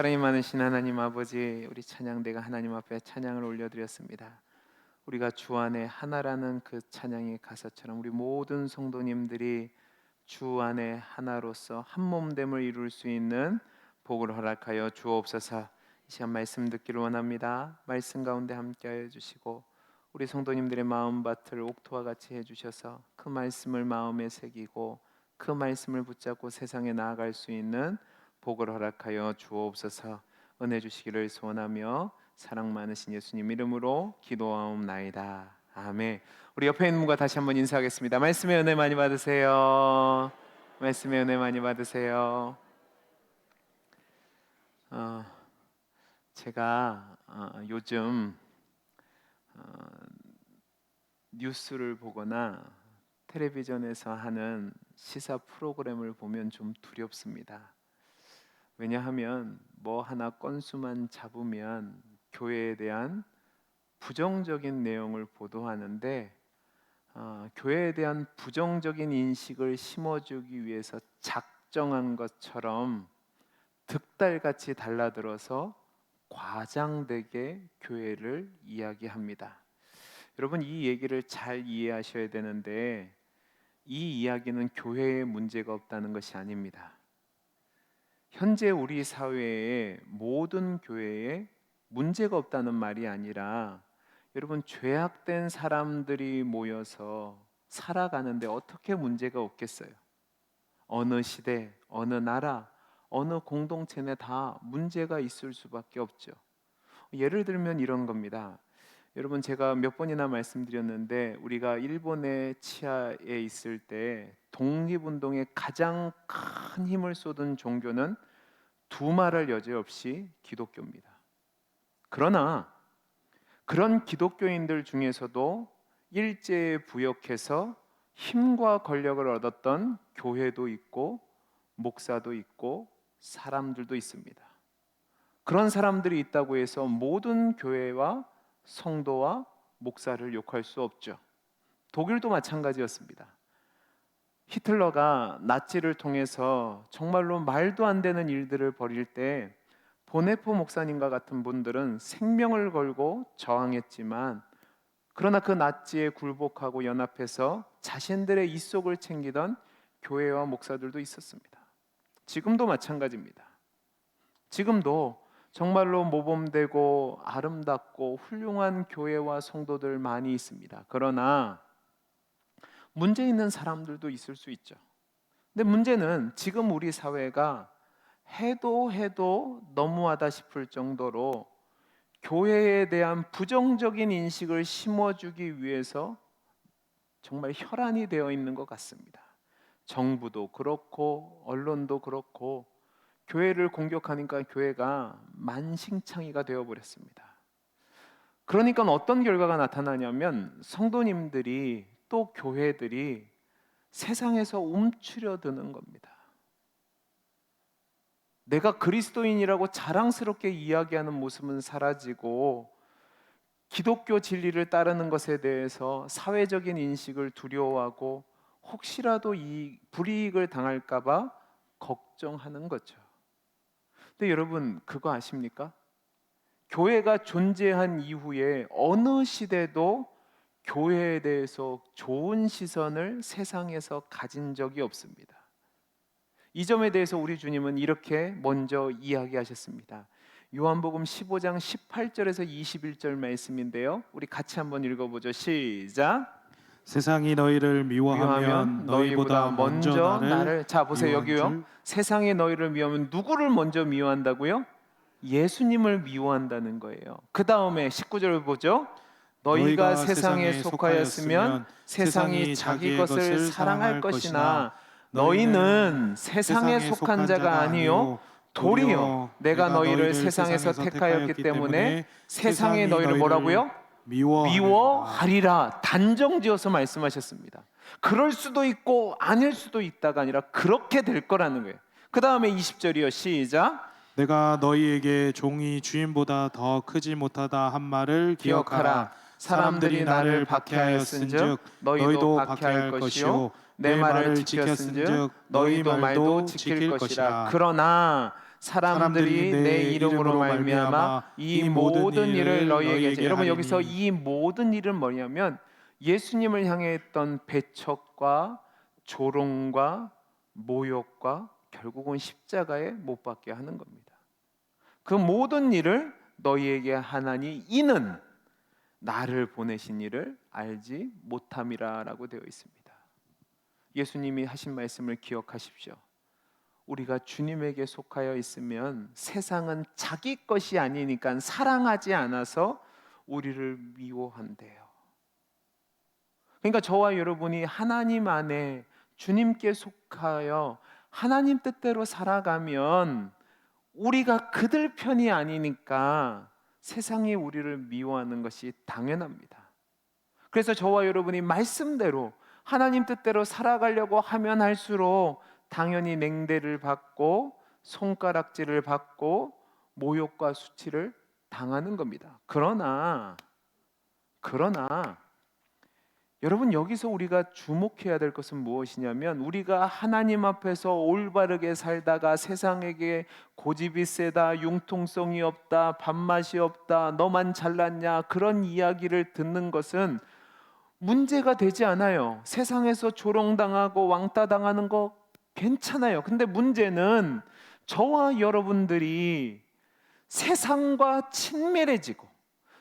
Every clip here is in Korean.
사랑이 많으신 하나님 아버지, 우리 찬양대가 하나님 앞에 찬양을 올려드렸습니다. 우리가 주 안에 하나라는 그 찬양의 가사처럼 우리 모든 성도님들이 주 안에 하나로서 한 몸됨을 이룰 수 있는 복을 허락하여 주옵소서. 이 시간 말씀 듣기를 원합니다. 말씀 가운데 함께하여 주시고 우리 성도님들의 마음밭을 옥토와 같이 해주셔서 그 말씀을 마음에 새기고 그 말씀을 붙잡고 세상에 나아갈 수 있는 복을 허락하여 주옵소서. 은혜 주시기를 소원하며 사랑 많으신 예수님 이름으로 기도하옵나이다. 아멘. 우리 옆에 있는 분과 다시 한번 인사하겠습니다. 말씀의 은혜 많이 받으세요. 말씀의 은혜 많이 받으세요. 제가 요즘 뉴스를 보거나 텔레비전에서 하는 시사 프로그램을 보면 좀 두렵습니다. 왜냐하면 뭐 하나 건수만 잡으면 교회에 대한 부정적인 내용을 보도하는데 교회에 대한 부정적인 인식을 심어주기 위해서 작정한 것처럼 득달같이 달라들어서 과장되게 교회를 이야기합니다. 여러분, 이 얘기를 잘 이해하셔야 되는데 이 이야기는 교회에 문제가 없다는 것이 아닙니다. 현재 우리 사회의 모든 교회에 문제가 없다는 말이 아니라 여러분, 죄악된 사람들이 모여서 살아가는데 어떻게 문제가 없겠어요? 어느 시대, 어느 나라, 어느 공동체에 다 문제가 있을 수밖에 없죠. 예를 들면 이런 겁니다. 여러분, 제가 몇 번이나 말씀드렸는데 우리가 일본의 치하에 있을 때 독립운동에 가장 큰 힘을 쏟은 종교는 두말할 여지 없이 기독교입니다. 그러나 그런 기독교인들 중에서도 일제에 부역해서 힘과 권력을 얻었던 교회도 있고 목사도 있고 사람들도 있습니다. 그런 사람들이 있다고 해서 모든 교회와 성도와 목사를 욕할 수 없죠. 독일도 마찬가지였습니다. 히틀러가 나치를 통해서 정말로 말도 안 되는 일들을 벌일 때 보네포 목사님과 같은 분들은 생명을 걸고 저항했지만 그러나 그 나치에 굴복하고 연합해서 자신들의 이속을 챙기던 교회와 목사들도 있었습니다. 지금도 마찬가지입니다. 지금도 정말로 모범되고 아름답고 훌륭한 교회와 성도들 많이 있습니다. 그러나 문제 있는 사람들도 있을 수 있죠. 근데 문제는 지금 우리 사회가 해도 너무하다 싶을 정도로 교회에 대한 부정적인 인식을 심어주기 위해서 정말 혈안이 되어 있는 것 같습니다. 정부도 그렇고 언론도 그렇고 교회를 공격하니까 교회가 만신창이가 되어버렸습니다. 그러니까 어떤 결과가 나타나냐면 성도님들이 또 교회들이 세상에서 움츠려드는 겁니다. 내가 그리스도인이라고 자랑스럽게 이야기하는 모습은 사라지고 기독교 진리를 따르는 것에 대해서 사회적인 인식을 두려워하고 혹시라도 이 불이익을 당할까 봐 걱정하는 거죠. 근데 여러분, 그거 아십니까? 교회가 존재한 이후에 어느 시대도 교회에 대해서 좋은 시선을 세상에서 가진 적이 없습니다. 이 점에 대해서 우리 주님은 이렇게 먼저 이야기하셨습니다. 요한복음 15장 18절에서 21절 말씀인데요, 우리 같이 한번 읽어보죠. 시작. 세상이 너희를 미워하면 너희보다 먼저 나를 자 보세요, 여기요. 세상이 너희를 미워하면 누구를 먼저 미워한다고요? 예수님을 미워한다는 거예요. 그 다음에 19절을 보죠. 너희가 세상에 속하였으면 세상이 자기 것을 사랑할 것이나 너희는 세상에 속한 자가 아니요 도리요 내가 너희를 세상에서 택하였기 때문에 세상에 너희를 뭐라고요? 미워하리라 단정지어서 말씀하셨습니다. 그럴 수도 있고 아닐 수도 있다가 아니라 그렇게 될 거라는 거예요. 그 다음에 20절이요. 시작. 내가 너희에게 종이 주인보다 더 크지 못하다 한 말을 기억하라. 사람들이 나를 박해하였은즉 너희도 박해할 것이요 내 말을 지켰은즉 너희 말도 지킬 것이라. 그러나 사람들이 내 이름으로 말미암아 이 모든 일을 너희에게. 여러분, 여기서 이 모든 일은 뭐냐면 예수님을 향해 했던 배척과 조롱과 모욕과 결국은 십자가에 못 박게 하는 겁니다. 그 모든 일을 너희에게 하나니 이는 나를 보내신 이를 알지 못함이라라고 되어 있습니다. 예수님이 하신 말씀을 기억하십시오. 우리가 주님에게 속하여 있으면 세상은 자기 것이 아니니까 사랑하지 않아서 우리를 미워한대요. 그러니까 저와 여러분이 하나님 안에 주님께 속하여 하나님 뜻대로 살아가면 우리가 그들 편이 아니니까 세상이 우리를 미워하는 것이 당연합니다. 그래서 저와 여러분이 말씀대로 하나님 뜻대로 살아가려고 하면 할수록 당연히 냉대를 받고 손가락질을 받고 모욕과 수치를 당하는 겁니다. 그러나 여러분, 여기서 우리가 주목해야 될 것은 무엇이냐면 우리가 하나님 앞에서 올바르게 살다가 세상에게 고집이 세다, 융통성이 없다, 밥맛이 없다, 너만 잘났냐, 그런 이야기를 듣는 것은 문제가 되지 않아요. 세상에서 조롱당하고 왕따당하는 거 괜찮아요. 근데 문제는 저와 여러분들이 세상과 친밀해지고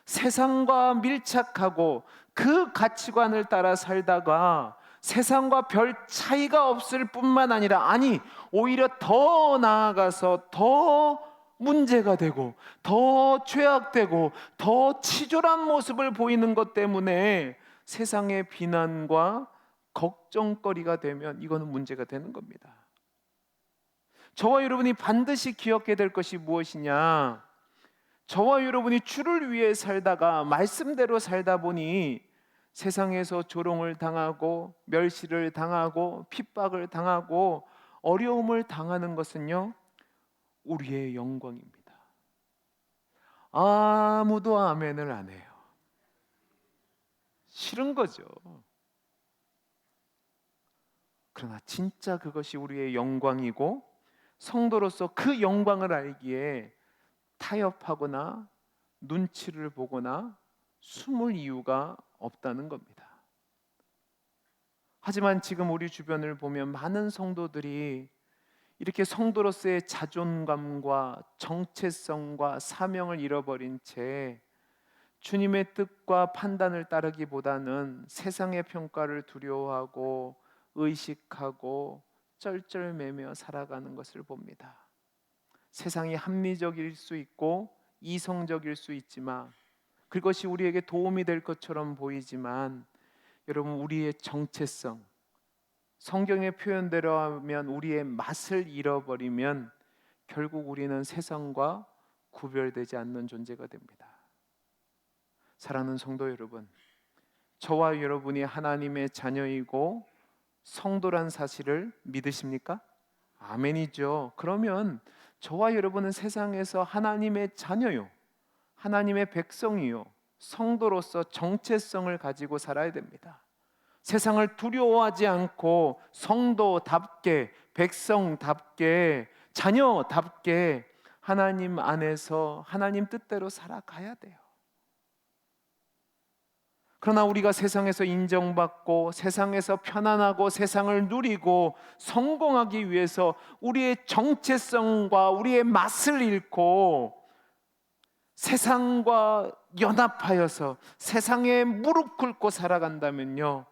세상과 밀착하고 그 가치관을 따라 살다가 세상과 별 차이가 없을 뿐만 아니라, 아니 오히려 더 나아가서 더 문제가 되고 더 죄악되고 더 치졸한 모습을 보이는 것 때문에 세상의 비난과 걱정거리가 되면 이거는 문제가 되는 겁니다. 저와 여러분이 반드시 기억해야 될 것이 무엇이냐? 저와 여러분이 주를 위해 살다가 말씀대로 살다 보니 세상에서 조롱을 당하고 멸시를 당하고 핍박을 당하고 어려움을 당하는 것은요, 우리의 영광입니다. 아무도 아멘을 안 해요. 싫은 거죠. 그러나 진짜 그것이 우리의 영광이고 성도로서 그 영광을 알기에 타협하거나 눈치를 보거나 숨을 이유가 없다는 겁니다. 하지만 지금 우리 주변을 보면 많은 성도들이 이렇게 성도로서의 자존감과 정체성과 사명을 잃어버린 채 주님의 뜻과 판단을 따르기보다는 세상의 평가를 두려워하고 의식하고 쩔쩔매며 살아가는 것을 봅니다. 세상이 합리적일 수 있고 이성적일 수 있지만, 그것이 우리에게 도움이 될 것처럼 보이지만, 여러분, 우리의 정체성, 성경의 표현대로 하면 우리의 맛을 잃어버리면 결국 우리는 세상과 구별되지 않는 존재가 됩니다. 사랑하는 성도 여러분, 저와 여러분이 하나님의 자녀이고 성도란 사실을 믿으십니까? 아멘이죠. 그러면 저와 여러분은 세상에서 하나님의 자녀요, 하나님의 백성이요, 성도로서 정체성을 가지고 살아야 됩니다. 세상을 두려워하지 않고 성도답게, 백성답게, 자녀답게 하나님 안에서 하나님 뜻대로 살아가야 돼요. 그러나 우리가 세상에서 인정받고 세상에서 편안하고 세상을 누리고 성공하기 위해서 우리의 정체성과 우리의 맛을 잃고 세상과 연합하여서 세상에 무릎 꿇고 살아간다면요,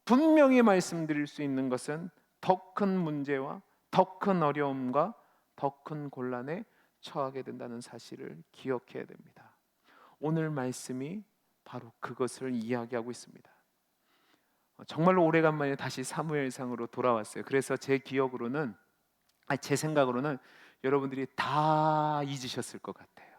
분명히 말씀드릴 수 있는 것은 더 큰 문제와 더 큰 어려움과 더 큰 곤란에 처하게 된다는 사실을 기억해야 됩니다. 오늘 말씀이 바로 그것을 이야기하고 있습니다. 정말로 오래간만에 다시 사무엘상으로 돌아왔어요. 그래서 제 기억으로는, 제 생각으로는 여러분들이 다 잊으셨을 것 같아요.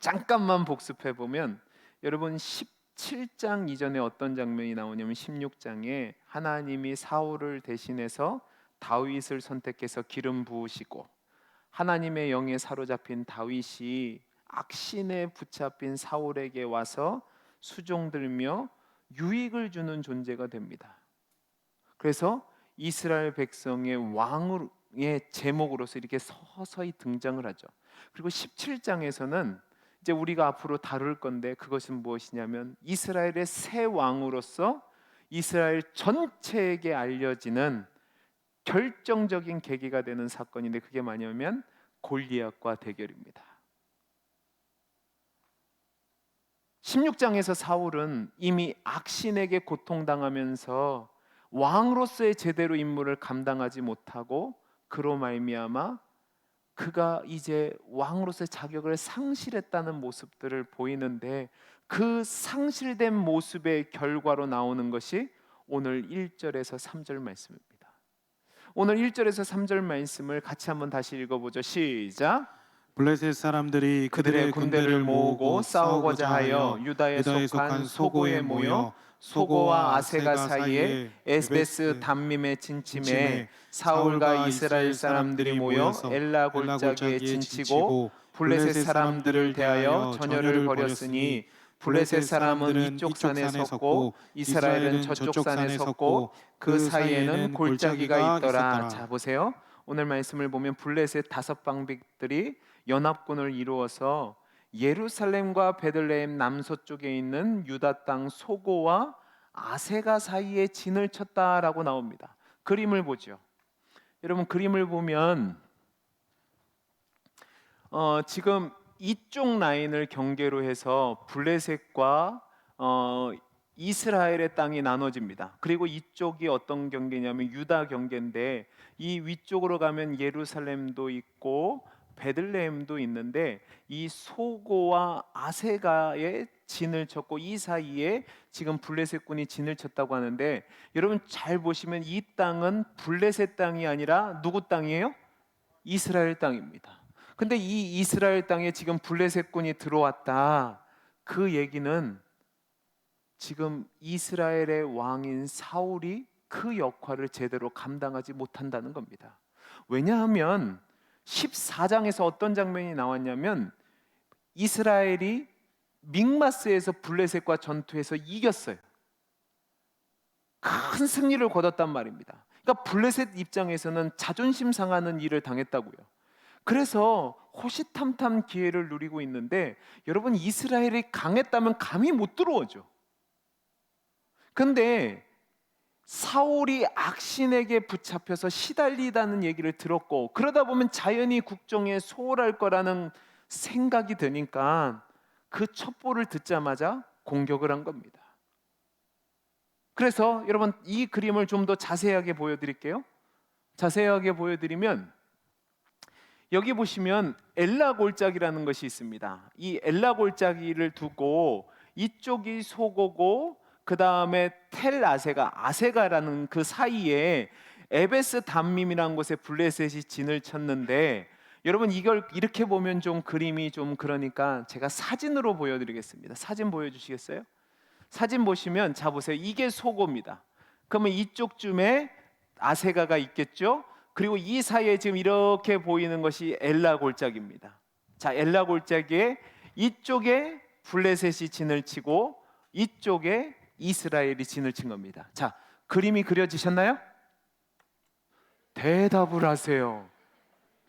잠깐만 복습해 보면 여러분 17장 이전에 어떤 장면이 나오냐면 16장에 하나님이 사울을 대신해서 다윗을 선택해서 기름 부으시고 하나님의 영에 사로잡힌 다윗이 악신에 붙잡힌 사울에게 와서 수종들며 유익을 주는 존재가 됩니다. 그래서 이스라엘 백성의 제목으로서 이렇게 서서히 등장을 하죠. 그리고 17장에서는 이제 우리가 앞으로 다룰 건데, 그것은 무엇이냐면 이스라엘의 새 왕으로서 이스라엘 전체에게 알려지는 결정적인 계기가 되는 사건인데, 그게 뭐냐면 골리앗과 대결입니다. 16장에서 사울은 이미 악신에게 고통당하면서 왕으로서의 제대로 임무를 감당하지 못하고, 그로 말미암아 그가 이제 왕으로서의 자격을 상실했다는 모습들을 보이는데, 그 상실된 모습의 결과로 나오는 것이 오늘 1절에서 3절 말씀입니다. 오늘 1절에서 3절 말씀을 같이 한번 다시 읽어보죠. 시작. 블레셋 사람들이 그들의 군대를 모으고 싸우고자 하여 유다에 속한 소고에 모여 소고와 아세가 사이에 에스베스 담밈에 진침해 사울과 이스라엘 사람들이 모여 엘라 골짜기에 진치고 블레셋 사람들을 대하여 전열을 벌였으니, 블레셋 사람은 이쪽 산에 섰고 이스라엘은 저쪽 산에 섰고 그 사이에는 골짜기가 있더라. 자, 보세요. 오늘 말씀을 보면 블레셋 5방백들이 연합군을 이루어서 예루살렘과 베들레헴 남서쪽에 있는 유다 땅 소고와 아세가 사이에 진을 쳤다라고 나옵니다. 그림을 보죠. 여러분, 그림을 보면 지금 이쪽 라인을 경계로 해서 블레셋과 이스라엘의 땅이 나눠집니다. 그리고 이쪽이 어떤 경계냐면 유다 경계인데, 이 위쪽으로 가면 예루살렘도 있고 베들레헴도 있는데, 이 소고와 아세가의 진을 쳤고 이 사이에 지금 블레셋군이 진을 쳤다고 하는데, 여러분 잘 보시면 이 땅은 블레셋 땅이 아니라 누구 땅이에요? 이스라엘 땅입니다. 근데 이 이스라엘 땅에 지금 블레셋군이 들어왔다. 그 얘기는 지금 이스라엘의 왕인 사울이 그 역할을 제대로 감당하지 못한다는 겁니다. 왜냐하면 14장에서 어떤 장면이 나왔냐면 이스라엘이 믹마스에서 블레셋과 전투해서 이겼어요. 큰 승리를 거뒀단 말입니다. 그러니까 블레셋 입장에서는 자존심 상하는 일을 당했다고요. 그래서 호시탐탐 기회를 누리고 있는데, 여러분 이스라엘이 강했다면 감히 못 들어오죠. 근데 사울이 악신에게 붙잡혀서 시달리다는 얘기를 들었고, 그러다 보면 자연히 국정에 소홀할 거라는 생각이 드니까 그 첩보를 듣자마자 공격을 한 겁니다. 그래서 여러분 이 그림을 좀 더 자세하게 보여드릴게요. 자세하게 보여드리면 여기 보시면 엘라 골짜기라는 것이 있습니다. 이 엘라 골짜기를 두고 이쪽이 소고고 그 다음에 텔 아세가라는 그 사이에 에베스 담밈이라는 곳에 블레셋이 진을 쳤는데, 여러분 이걸 이렇게 보면 좀 그림이 좀 그러니까 제가 사진으로 보여드리겠습니다. 사진 보여주시겠어요? 사진 보시면, 자 보세요. 이게 소고입니다. 그러면 이쪽쯤에 아세가가 있겠죠? 그리고 이 사이에 지금 이렇게 보이는 것이 엘라 골짜기입니다. 자, 엘라 골짜기에 이쪽에 블레셋이 진을 치고 이쪽에 이스라엘이 진을 친 겁니다. 자, 그림이 그려지셨나요? 대답을 하세요.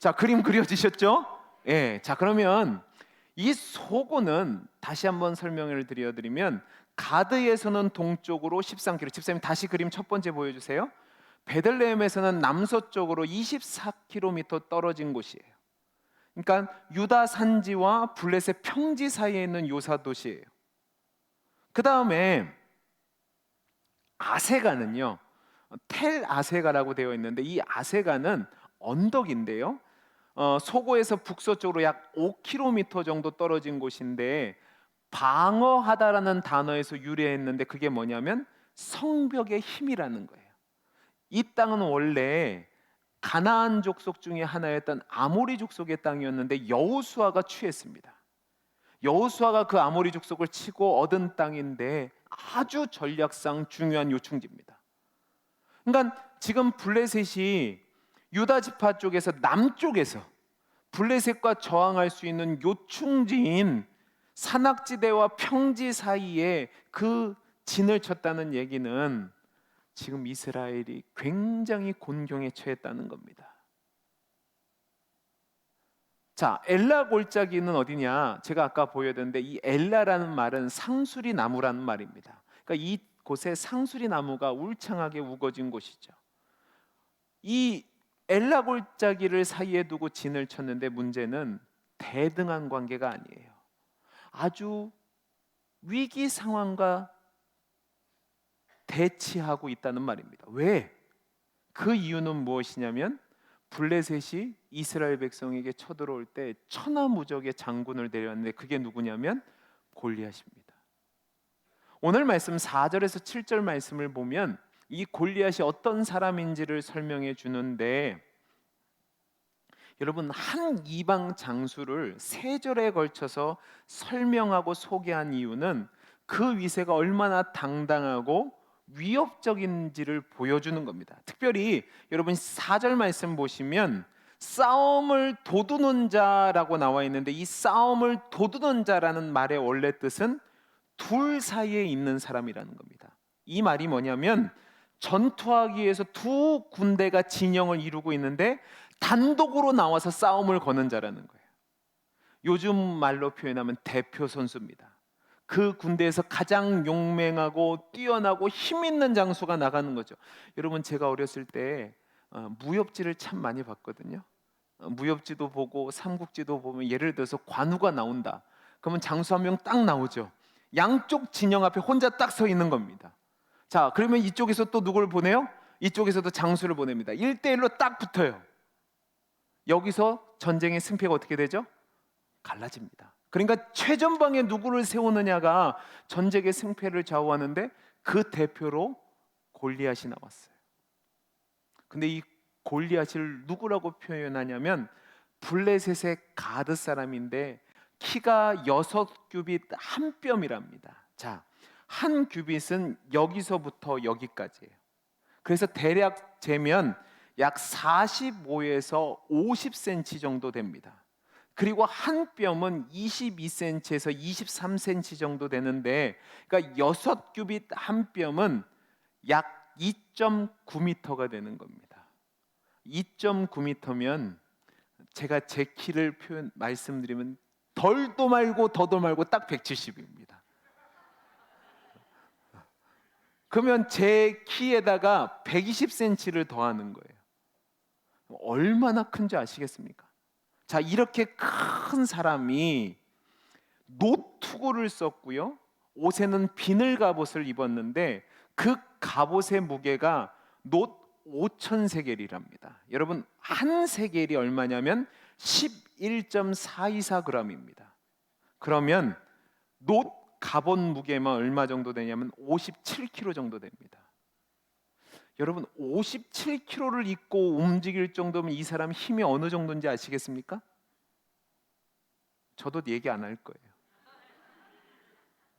자, 그림 그려지셨죠? 예. 자, 그러면 이 소고는 다시 한번 설명을 드려드리면, 가드에서는 동쪽으로 13km. 집사님 다시 그림 첫 번째 보여주세요. 베들레헴에서는 남서쪽으로 24km 떨어진 곳이에요. 그러니까 유다 산지와 블레셋 평지 사이에 있는 요사 도시예요. 그 다음에 아세가는요, 텔 아세가라고 되어 있는데, 이 아세가는 언덕인데요, 소고에서 북서쪽으로 약 5km 정도 떨어진 곳인데, 방어하다라는 단어에서 유래했는데 그게 뭐냐면 성벽의 힘이라는 거예요. 이 땅은 원래 가나안 족속 중에 하나였던 아모리 족속의 땅이었는데 여호수아가 취했습니다. 여호수아가 그 아모리 족속을 치고 얻은 땅인데 아주 전략상 중요한 요충지입니다. 그러니까 지금 블레셋이 유다 지파 쪽에서 남쪽에서 블레셋과 저항할 수 있는 요충지인 산악지대와 평지 사이에 그 진을 쳤다는 얘기는 지금 이스라엘이 굉장히 곤경에 처했다는 겁니다. 자, 엘라 골짜기는 어디냐? 제가 아까 보여드렸는데 이 엘라라는 말은 상수리 나무라는 말입니다. 그러니까 이곳에 상수리 나무가 울창하게 우거진 곳이죠. 이 엘라 골짜기를 사이에 두고 진을 쳤는데 문제는 대등한 관계가 아니에요. 아주 위기 상황과 대치하고 있다는 말입니다. 왜? 그 이유는 무엇이냐면 블레셋이 이스라엘 백성에게 쳐들어올 때 천하무적의 장군을 데려왔는데 그게 누구냐면 골리앗입니다. 오늘 말씀 4절에서 7절 말씀을 보면 이 골리앗이 어떤 사람인지를 설명해 주는데, 여러분, 한 이방 장수를 3절에 걸쳐서 설명하고 소개한 이유는 그 위세가 얼마나 당당하고 위협적인지를 보여주는 겁니다. 특별히 여러분 4절 말씀 보시면 싸움을 도두는 자라고 나와 있는데, 이 싸움을 도두는 자라는 말의 원래 뜻은 둘 사이에 있는 사람이라는 겁니다. 이 말이 뭐냐면 전투하기 위해서 두 군대가 진영을 이루고 있는데 단독으로 나와서 싸움을 거는 자라는 거예요. 요즘 말로 표현하면 대표 선수입니다. 그 군대에서 가장 용맹하고 뛰어나고 힘 있는 장수가 나가는 거죠. 여러분, 제가 어렸을 때 무협지를 참 많이 봤거든요. 무협지도 보고 삼국지도 보면 예를 들어서 관우가 나온다. 그러면 장수 한 명 딱 나오죠. 양쪽 진영 앞에 혼자 딱 서 있는 겁니다. 자, 그러면 이쪽에서 또 누구를 보내요? 이쪽에서도 장수를 보냅니다. 1대1로 딱 붙어요. 여기서 전쟁의 승패가 어떻게 되죠? 갈라집니다. 그러니까 최전방에 누구를 세우느냐가 전쟁의 승패를 좌우하는데 그 대표로 골리앗이 나왔어요. 근데 이 골리앗을 누구라고 표현하냐면 블레셋의 가드 사람인데 키가 6규빗 한 뼘이랍니다. 자, 한 규빗은 여기서부터 여기까지예요. 그래서 대략 재면 약 45에서 50cm 정도 됩니다. 그리고 한 뼘은 22cm에서 23cm 정도 되는데, 그러니까 6규빗 한 뼘은 약 2.9m가 되는 겁니다. 2.9m면 제가 제 키를 말씀드리면 덜도 말고 더도 말고 딱 170입니다. 그러면 제 키에다가 120cm를 더하는 거예요. 얼마나 큰지 아시겠습니까? 자, 이렇게 큰 사람이 노투구를 썼고요, 옷에는 비늘 갑옷을 입었는데 그 갑옷의 무게가 놋 5,000세겔이랍니다. 여러분, 한 세겔이 얼마냐면 11.424g입니다. 그러면 놋 갑옷 무게만 얼마 정도 되냐면 57kg 정도 됩니다. 여러분, 57kg를 입고 움직일 정도면 이 사람 힘이 어느 정도인지 아시겠습니까? 저도 얘기 안 할 거예요.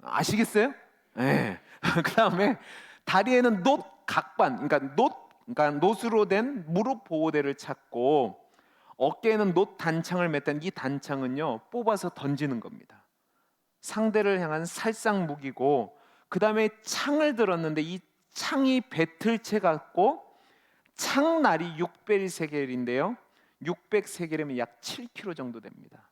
아시겠어요? 네. 그 다음에 다리에는 놋 각반, 그러니까 놋으로 된 무릎 보호대를 찾고, 어깨에는 놋 단창을 맸다는 이 단창은요, 뽑아서 던지는 겁니다. 상대를 향한 살상 무기고, 그 다음에 창을 들었는데 이 창이 배틀채 같고 창날이 600세겔인데요, 600세겔이면 약 7kg 정도 됩니다.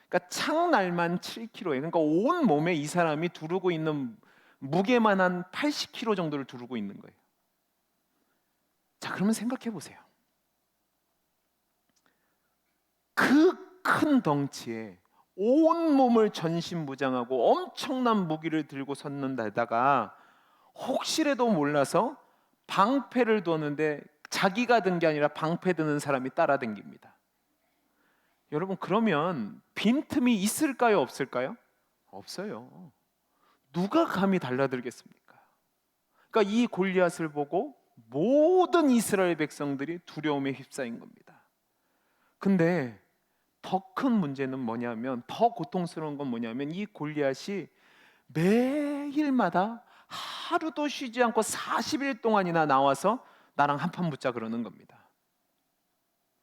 그러니까 창날만 7kg예요. 그러니까 온 몸에 이 사람이 두르고 있는 무게만 한 80kg 정도를 두르고 있는 거예요. 자, 그러면 생각해 보세요. 그 큰 덩치에 온 몸을 전신무장하고 엄청난 무기를 들고 섰는데다가 혹시라도 몰라서 방패를 뒀는데 자기가 든 게 아니라 방패 드는 사람이 따라다닙니다. 여러분, 그러면 빈틈이 있을까요, 없을까요? 없어요. 누가 감히 달라들겠습니까? 그러니까 이 골리앗을 보고 모든 이스라엘 백성들이 두려움에 휩싸인 겁니다. 근데 더 큰 문제는 뭐냐면, 더 고통스러운 건 뭐냐면, 이 골리앗이 매일마다 하루도 쉬지 않고 40일 동안이나 나와서 나랑 한판 붙자 그러는 겁니다.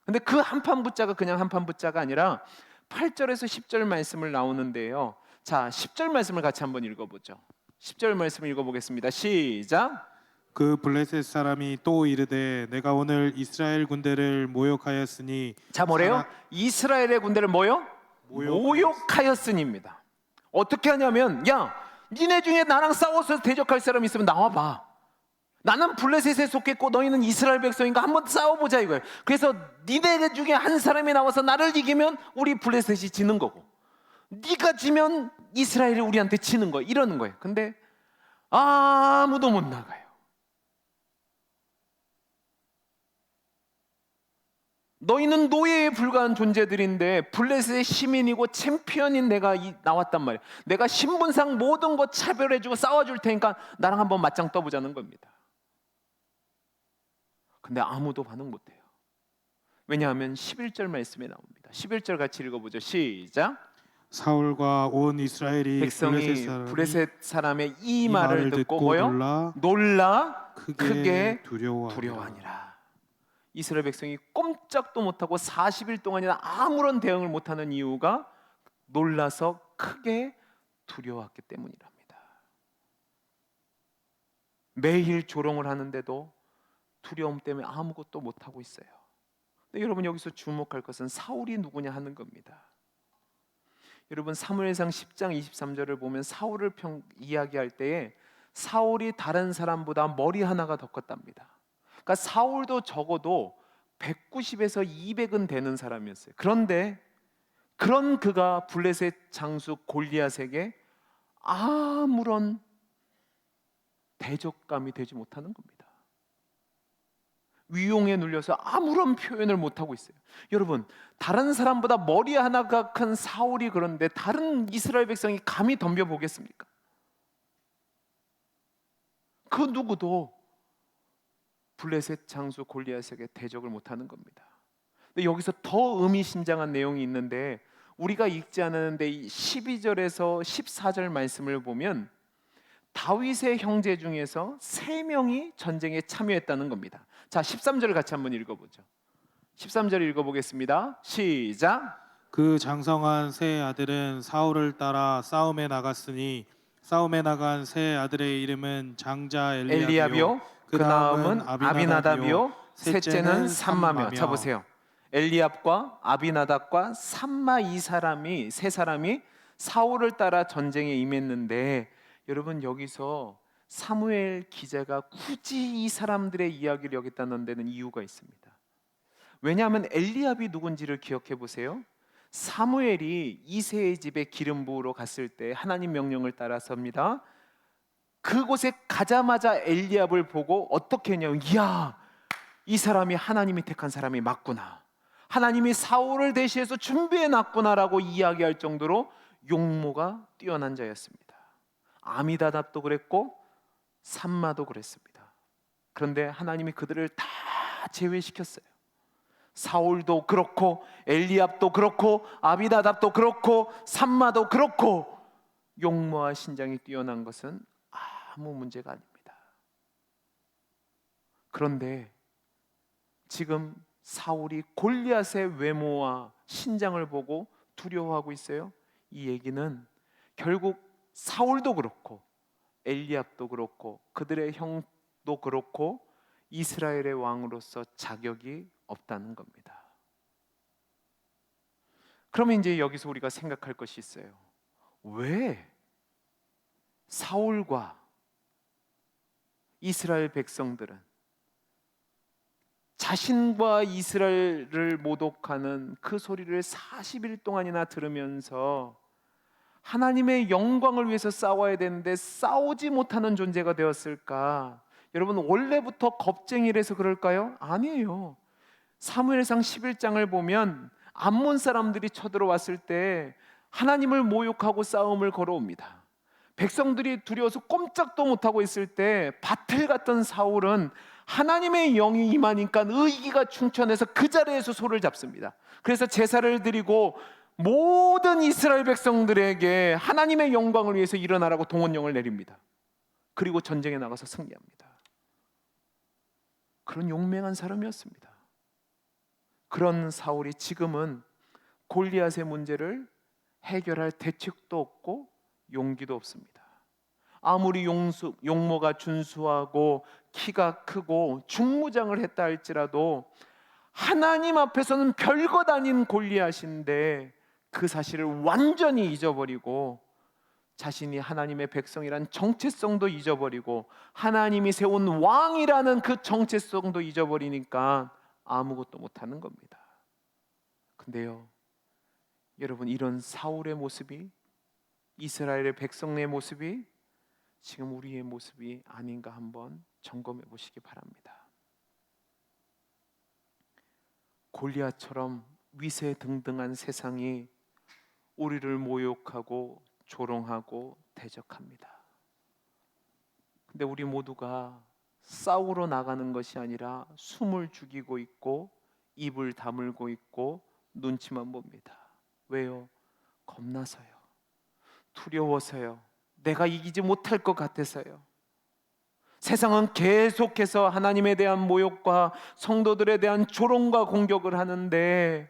근데 그 한판 붙자가 그냥 한판 붙자가 아니라 8절에서 10절 말씀을 나오는데요. 자, 10절 말씀을 같이 한번 읽어보죠. 10절 말씀을 읽어보겠습니다. 시작. 그 블레셋 사람이 또 이르되 내가 오늘 이스라엘 군대를 모욕하였으니 자, 뭐래요? 사람- 이스라엘의 군대를 모욕하였으니입니다. 어떻게 하냐면, 야, 니네 중에 나랑 싸워서 대적할 사람 있으면 나와봐. 나는 블레셋에 속했고 너희는 이스라엘 백성인가 한번 싸워보자 이거예요. 그래서 니네 중에 한 사람이 나와서 나를 이기면 우리 블레셋이 지는 거고, 네가 지면 이스라엘이 우리한테 지는 거예요. 이러는 거예요. 근데 아무도 못 나가요. 너희는 노예에 불과한 존재들인데 블레셋의 시민이고 챔피언인 내가 나왔단 말이에요. 내가 신분상 모든 것 차별해주고 싸워줄 테니까 나랑 한번 맞짱 떠보자는 겁니다. 근데 아무도 반응 못해요. 왜냐하면 11절 말씀에 나옵니다. 11절 같이 읽어보죠. 시작. 사울과 온 이스라엘이 백성이 블레셋 사람의 이 말을 듣고 뭐요? 놀라 크게 두려워하니라. 이스라엘 백성이 꼼짝도 못하고 40일 동안이나 아무런 대응을 못하는 이유가 놀라서 크게 두려웠기 때문이랍니다. 매일 조롱을 하는데도 두려움 때문에 아무것도 못하고 있어요. 근데 여러분, 여기서 주목할 것은 사울이 누구냐 하는 겁니다. 여러분, 사무엘상 10장 23절을 보면 사울을 이야기할 때에 사울이 다른 사람보다 머리 하나가 더 컸답니다. 그러니까 사울도 적어도 190에서 200은 되는 사람이었어요. 그런데 그런 그가 블레셋 장수 골리앗에게 아무런 대적감이 되지 못하는 겁니다. 위용에 눌려서 아무런 표현을 못하고 있어요. 여러분, 다른 사람보다 머리 하나가 큰 사울이 그런데 다른 이스라엘 백성이 감히 덤벼보겠습니까? 그 누구도 블레셋 장수 골리앗에게 대적을 못하는 겁니다. 근데 여기서 더 의미심장한 내용이 있는데 우리가 읽지 않았는데 이 12절에서 14절 말씀을 보면 다윗의 형제 중에서 3명이 전쟁에 참여했다는 겁니다. 자, 13절 같이 한번 읽어보죠. 13절 읽어보겠습니다. 시작. 그 장성한 세 아들은 사울을 따라 싸움에 나갔으니 싸움에 나간 세 아들의 이름은 장자 엘리압이요 그 다음은 아비나답이요 셋째는 삼마며. 자, 보세요. 엘리압과 아비나답과 삼마 세 사람이 사울을 따라 전쟁에 임했는데, 여러분, 여기서 사무엘 기자가 굳이 이 사람들의 이야기를 여기다 넣은 데는 이유가 있습니다. 왜냐하면 엘리압이 누군지를 기억해 보세요. 사무엘이 이새의 집에 기름 부으러 갔을 때 하나님 명령을 따라서입니다. 그곳에 가자마자 엘리압을 보고 어떻게 했냐면, 이야, 이 사람이 하나님이 택한 사람이 맞구나, 하나님이 사울을 대신해서 준비해 놨구나라고 이야기할 정도로 용모가 뛰어난 자였습니다. 아미다답도 그랬고 삼마도 그랬습니다. 그런데 하나님이 그들을 다 제외시켰어요. 사울도 그렇고 엘리압도 그렇고 아비나답도 그렇고 삼마도 그렇고 용모와 신장이 뛰어난 것은 아무 문제가 아닙니다. 그런데 지금 사울이 골리앗의 외모와 신장을 보고 두려워하고 있어요. 이 얘기는 결국 사울도 그렇고 엘리압도 그렇고 그들의 형도 그렇고 이스라엘의 왕으로서 자격이 없다는 겁니다. 그러면 이제 여기서 우리가 생각할 것이 있어요. 왜 사울과 이스라엘 백성들은 자신과 이스라엘을 모독하는 그 소리를 40일 동안이나 들으면서 하나님의 영광을 위해서 싸워야 되는데 싸우지 못하는 존재가 되었을까? 여러분, 원래부터 겁쟁이라서 그럴까요? 아니에요. 사무엘상 11장을 보면 암몬 사람들이 쳐들어왔을 때 하나님을 모욕하고 싸움을 걸어옵니다. 백성들이 두려워서 꼼짝도 못하고 있을 때 밧을 같던 사울은 하나님의 영이 임하니까 의기가 충천해서 그 자리에서 소를 잡습니다. 그래서 제사를 드리고 모든 이스라엘 백성들에게 하나님의 영광을 위해서 일어나라고 동원령을 내립니다. 그리고 전쟁에 나가서 승리합니다. 그런 용맹한 사람이었습니다. 그런 사울이 지금은 골리앗의 문제를 해결할 대책도 없고 용기도 없습니다. 아무리 용모가 준수하고 키가 크고 중무장을 했다 할지라도 하나님 앞에서는 별것 아닌 골리앗인데 그 사실을 완전히 잊어버리고 자신이 하나님의 백성이란 정체성도 잊어버리고 하나님이 세운 왕이라는 그 정체성도 잊어버리니까 아무것도 못하는 겁니다. 근데요, 여러분, 이런 사울의 모습이, 이스라엘의 백성의 모습이 지금 우리의 모습이 아닌가 한번 점검해 보시기 바랍니다. 골리앗처럼 위세등등한 세상이 우리를 모욕하고 조롱하고 대적합니다. 근데 우리 모두가 싸우러 나가는 것이 아니라 숨을 죽이고 있고 입을 다물고 있고 눈치만 봅니다. 왜요? 겁나서요. 두려워서요. 내가 이기지 못할 것 같아서요. 세상은 계속해서 하나님에 대한 모욕과 성도들에 대한 조롱과 공격을 하는데,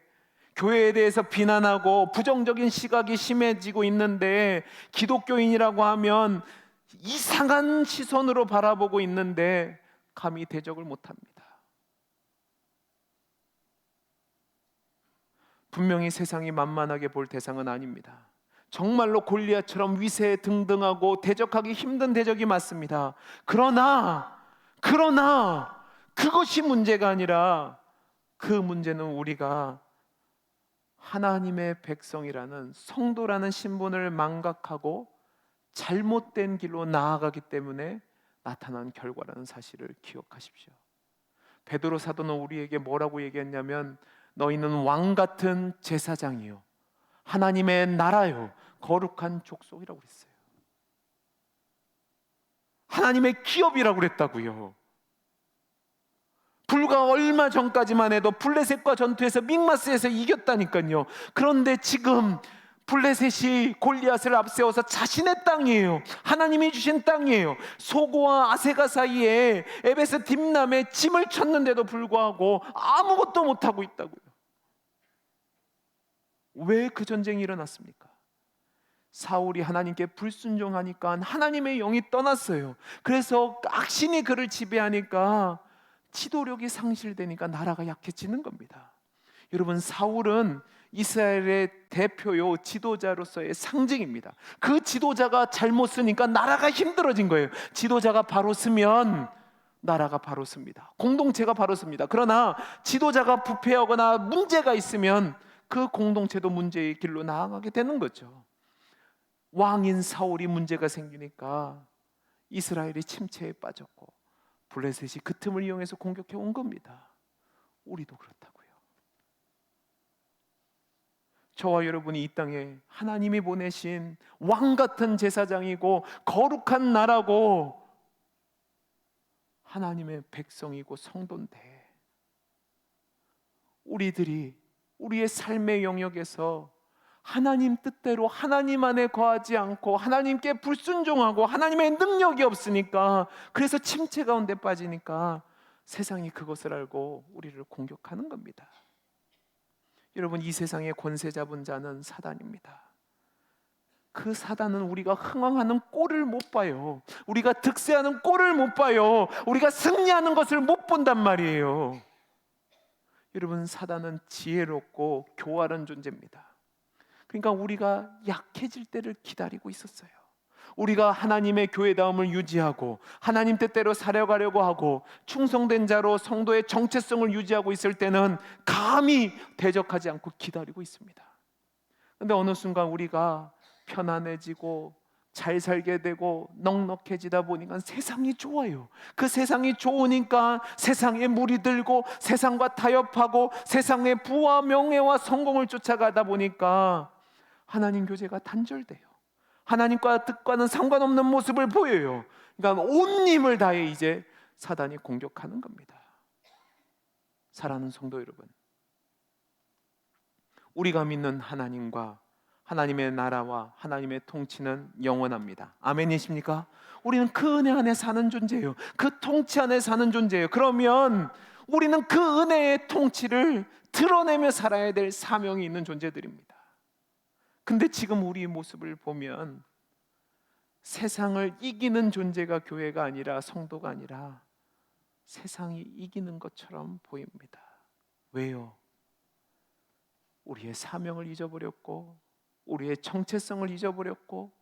교회에 대해서 비난하고 부정적인 시각이 심해지고 있는데, 기독교인이라고 하면 이상한 시선으로 바라보고 있는데 감히 대적을 못합니다. 분명히 세상이 만만하게 볼 대상은 아닙니다. 정말로 골리앗처럼 위세등등하고 대적하기 힘든 대적이 맞습니다. 그러나 그것이 문제가 아니라 그 문제는 우리가 하나님의 백성이라는 성도라는 신분을 망각하고 잘못된 길로 나아가기 때문에 나타난 결과라는 사실을 기억하십시오. 베드로 사도는 우리에게 뭐라고 얘기했냐면, 너희는 왕 같은 제사장이요, 하나님의 나라요, 거룩한 족속이라고 그랬어요. 하나님의 기업이라고 그랬다고요. 불과 얼마 전까지만 해도 블레셋과 전투에서 믹마스에서 이겼다니까요. 그런데 지금 블레셋이 골리앗을 앞세워서 자신의 땅이에요. 하나님이 주신 땅이에요. 소고와 아세가 사이에 에베스 딥남에 짐을 쳤는데도 불구하고 아무것도 못하고 있다고요. 왜 그 전쟁이 일어났습니까? 사울이 하나님께 불순종하니까 하나님의 영이 떠났어요. 그래서 악신이 그를 지배하니까 지도력이 상실되니까 나라가 약해지는 겁니다. 여러분, 사울은 이스라엘의 대표요 지도자로서의 상징입니다. 그 지도자가 잘못 쓰니까 나라가 힘들어진 거예요. 지도자가 바로 쓰면 나라가 바로 씁니다. 공동체가 바로 씁니다. 그러나 지도자가 부패하거나 문제가 있으면 그 공동체도 문제의 길로 나아가게 되는 거죠. 왕인 사울이 문제가 생기니까 이스라엘이 침체에 빠졌고 블레셋이 그 틈을 이용해서 공격해 온 겁니다. 우리도 그렇다고요. 저와 여러분이 이 땅에 하나님이 보내신 왕 같은 제사장이고 거룩한 나라고 하나님의 백성이고 성도인데, 우리들이 우리의 삶의 영역에서 하나님 뜻대로 하나님 안에 거하지 않고 하나님께 불순종하고 하나님의 능력이 없으니까, 그래서 침체 가운데 빠지니까 세상이 그것을 알고 우리를 공격하는 겁니다. 여러분, 이 세상의 권세 잡은 자는 사단입니다. 그 사단은 우리가 흥황하는 꼴을 못 봐요. 우리가 득세하는 꼴을 못 봐요. 우리가 승리하는 것을 못 본단 말이에요. 여러분, 사단은 지혜롭고 교활한 존재입니다. 그러니까 우리가 약해질 때를 기다리고 있었어요. 우리가 하나님의 교회다움을 유지하고 하나님 뜻대로 살아가려고 하고 충성된 자로 성도의 정체성을 유지하고 있을 때는 감히 대적하지 않고 기다리고 있습니다. 그런데 어느 순간 우리가 편안해지고 잘 살게 되고 넉넉해지다 보니까 세상이 좋아요. 그 세상이 좋으니까 세상에 물이 들고 세상과 타협하고 세상의 부와 명예와 성공을 쫓아가다 보니까 하나님 교제가 단절돼요. 하나님과 뜻과는 상관없는 모습을 보여요. 그러니까 온 힘을 다해 이제 사단이 공격하는 겁니다. 사랑하는 성도 여러분, 우리가 믿는 하나님과 하나님의 나라와 하나님의 통치는 영원합니다. 아멘이십니까? 우리는 그 은혜 안에 사는 존재예요. 그 통치 안에 사는 존재예요. 그러면 우리는 그 은혜의 통치를 드러내며 살아야 될 사명이 있는 존재들입니다. 근데 지금 우리의 모습을 보면 세상을 이기는 존재가 교회가 아니라, 성도가 아니라 세상이 이기는 것처럼 보입니다. 왜요? 우리의 사명을 잊어버렸고, 우리의 정체성을 잊어버렸고,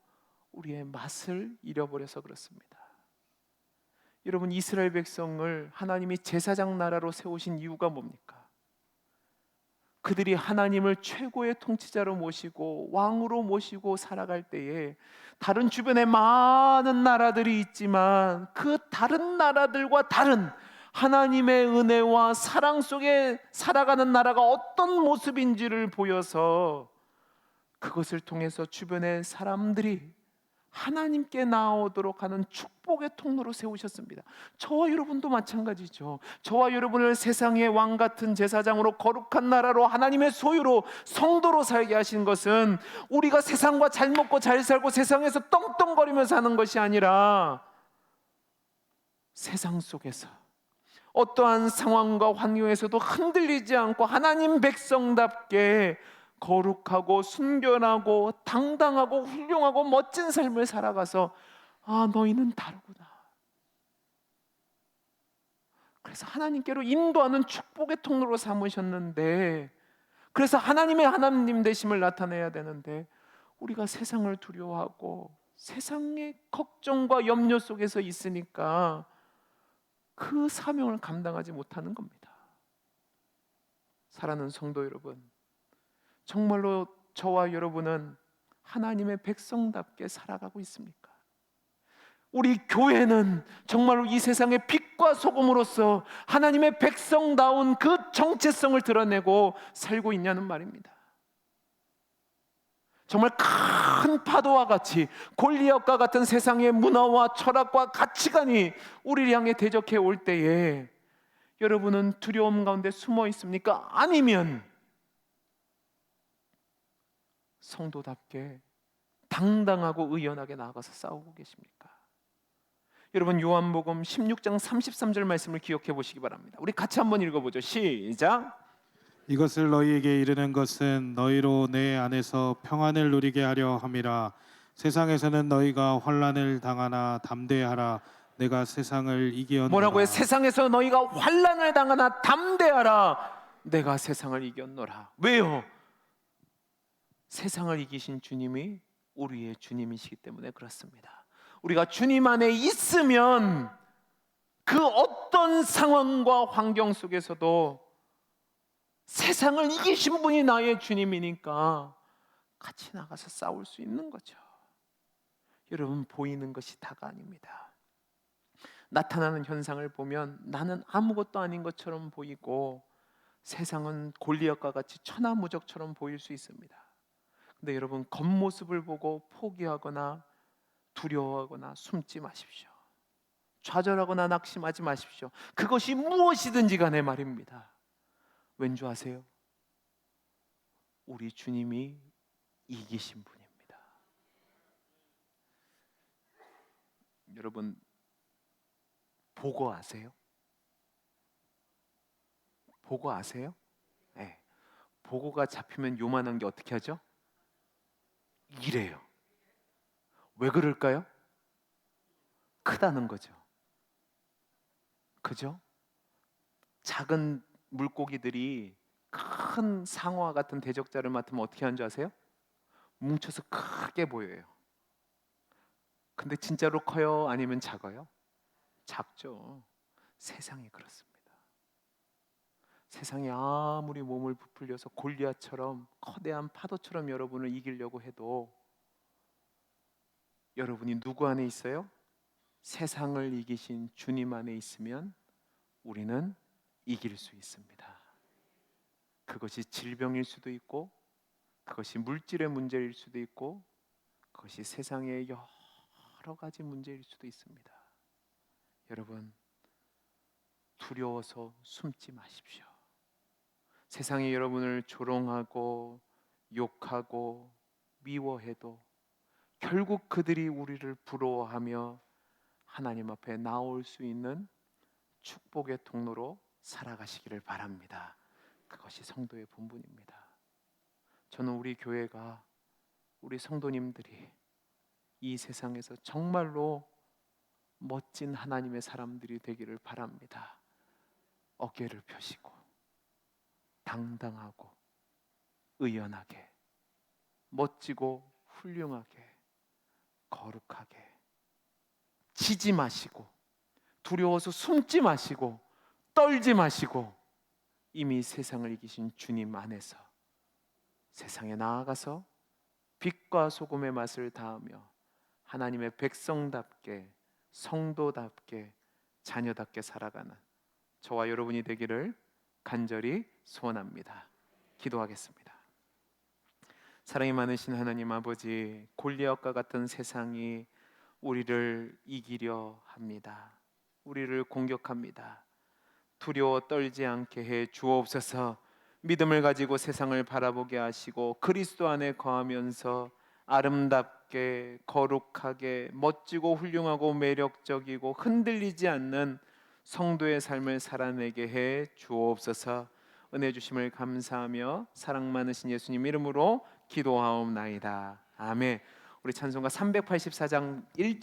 우리의 맛을 잃어버려서 그렇습니다. 여러분, 이스라엘 백성을 하나님이 제사장 나라로 세우신 이유가 뭡니까? 그들이 하나님을 최고의 통치자로 모시고 왕으로 모시고 살아갈 때에 다른 주변에 많은 나라들이 있지만 그 다른 나라들과 다른 하나님의 은혜와 사랑 속에 살아가는 나라가 어떤 모습인지를 보여서 그것을 통해서 주변의 사람들이 하나님께 나오도록 하는 축복의 통로로 세우셨습니다. 저와 여러분도 마찬가지죠. 저와 여러분을 세상의 왕 같은 제사장으로, 거룩한 나라로, 하나님의 소유로, 성도로 살게 하신 것은 우리가 세상과 잘 먹고 잘 살고 세상에서 떵떵거리며 사는 것이 아니라 세상 속에서 어떠한 상황과 환경에서도 흔들리지 않고 하나님 백성답게 거룩하고 순결하고 당당하고 훌륭하고 멋진 삶을 살아가서, 아, 너희는 다르구나. 그래서 하나님께로 인도하는 축복의 통로로 삼으셨는데, 그래서 하나님의 하나님 되심을 나타내야 되는데 우리가 세상을 두려워하고 세상의 걱정과 염려 속에서 있으니까 그 사명을 감당하지 못하는 겁니다. 사랑하는 성도 여러분, 정말로 저와 여러분은 하나님의 백성답게 살아가고 있습니까? 우리 교회는 정말로 이 세상의 빛과 소금으로서 하나님의 백성다운 그 정체성을 드러내고 살고 있냐는 말입니다. 정말 큰 파도와 같이 골리앗과 같은 세상의 문화와 철학과 가치관이 우리를 향해 대적해 올 때에 여러분은 두려움 가운데 숨어 있습니까? 아니면 성도답게 당당하고 의연하게 나아가서 싸우고 계십니까? 여러분, 요한복음 16장 33절 말씀을 기억해 보시기 바랍니다. 우리 같이 한번 읽어보죠. 시작. 이것을 너희에게 이르는 것은 너희로 내 안에서 평안을 누리게 하려 함이라. 세상에서는 너희가 환난을 당하나 담대하라. 내가 세상을 이기었노라. 뭐라고요? 세상에서 너희가 환난을 당하나 담대하라. 내가 세상을 이겼노라. 왜요? 세상을 이기신 주님이 우리의 주님이시기 때문에 그렇습니다. 우리가 주님 안에 있으면 그 어떤 상황과 환경 속에서도 세상을 이기신 분이 나의 주님이니까 같이 나가서 싸울 수 있는 거죠. 여러분, 보이는 것이 다가 아닙니다. 나타나는 현상을 보면 나는 아무것도 아닌 것처럼 보이고 세상은 골리앗과 같이 천하무적처럼 보일 수 있습니다. 근데 여러분, 겉모습을 보고 포기하거나 두려워하거나 숨지 마십시오. 좌절하거나 낙심하지 마십시오. 그것이 무엇이든지 간에 말입니다. 왠지 아세요? 우리 주님이 이기신 분입니다. 여러분, 보고 아세요? 보고 아세요? 네. 보고가 잡히면 요만한 게 어떻게 하죠? 이래요. 왜 그럴까요? 크다는 거죠. 그죠? 작은 물고기들이 큰 상어와 같은 대적자를 맡으면 어떻게 하는 줄 아세요? 뭉쳐서 크게 보여요. 근데 진짜로 커요? 아니면 작아요? 작죠. 세상이 그렇습니다. 세상이 아무리 몸을 부풀려서 골리앗처럼 거대한 파도처럼 여러분을 이기려고 해도 여러분이 누구 안에 있어요? 세상을 이기신 주님 안에 있으면 우리는 이길 수 있습니다. 그것이 질병일 수도 있고, 그것이 물질의 문제일 수도 있고, 그것이 세상의 여러 가지 문제일 수도 있습니다. 여러분, 두려워서 숨지 마십시오. 세상이 여러분을 조롱하고 욕하고 미워해도 결국 그들이 우리를 부러워하며 하나님 앞에 나올 수 있는 축복의 통로로 살아가시기를 바랍니다. 그것이 성도의 본분입니다. 저는 우리 교회가, 우리 성도님들이 이 세상에서 정말로 멋진 하나님의 사람들이 되기를 바랍니다. 어깨를 펴시고 당당하고 의연하게, 멋지고 훌륭하게, 거룩하게, 지지 마시고 두려워서 숨지 마시고 떨지 마시고 이미 세상을 이기신 주님 안에서 세상에 나아가서 빛과 소금의 맛을 다하며 하나님의 백성답게, 성도답게, 자녀답게 살아가는 저와 여러분이 되기를 간절히 소원합니다. 기도하겠습니다. 사랑이 많으신 하나님 아버지, 골리앗과 같은 세상이 우리를 이기려 합니다. 우리를 공격합니다. 두려워 떨지 않게 해 주옵소서. 믿음을 가지고 세상을 바라보게 하시고 그리스도 안에 거하면서 아름답게, 거룩하게, 멋지고 훌륭하고 매력적이고 흔들리지 않는 성도의 삶을 살아내게 해 주옵소서. 은혜 주심을 감사하며 사랑 많으신 예수님 이름으로 기도하옵나이다. 아멘. 우리 찬송가 384장 1절